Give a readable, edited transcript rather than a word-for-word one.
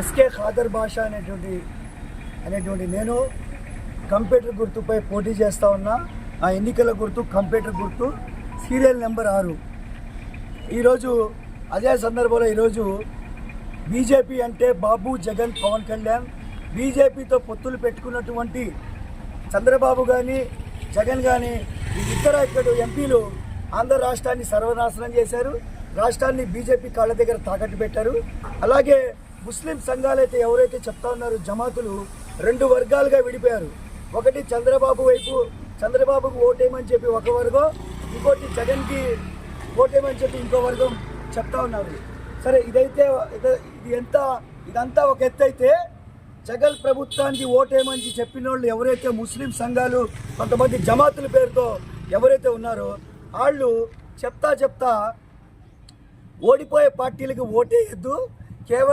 SK Khader భాష అనేటువంటి నేను కంప్యూటర్ గుర్తుపై పోటీ చేస్తూ ఉన్నా. ఆ ఎన్నికల గుర్తు కంప్యూటర్ గుర్తు, సీరియల్ నెంబర్ 6. ఈరోజు అదే సందర్భంలో ఈరోజు బీజేపీ అంటే బాబు, జగన్, పవన్ కళ్యాణ్, బీజేపీతో పొత్తులు పెట్టుకున్నటువంటి చంద్రబాబు కానీ జగన్ కానీ ఇక్కడ ఎంపీలు ఆంధ్ర రాష్ట్రాన్ని సర్వనాశనం చేశారు. రాష్ట్రాన్ని బీజేపీ కాళ్ళ దగ్గర తాకట్టు పెట్టారు. అలాగే ముస్లిం సంఘాలైతే ఎవరైతే చెప్తా ఉన్నారో జమాతులు 2 వర్గాలుగా విడిపోయారు. ఒకటి చంద్రబాబు వైపు, చంద్రబాబుకు ఓటేయమని చెప్పి ఒక వర్గం, ఇంకోటి జగన్కి ఓటేయమని చెప్పి ఇంకో వర్గం చెప్తా ఉన్నారు. సరే, ఇదంతా ఒక ఎత్తు అయితే, జగన్ ప్రభుత్వానికి ఓటేయమని చెప్పిన వాళ్ళు ఎవరైతే ముస్లిం సంఘాలు, కొంతమంది జమాతుల పేరుతో ఎవరైతే ఉన్నారో వాళ్ళు చెప్తా ఓడిపోయే పార్టీలకు ఓటేయద్దు, కేవలం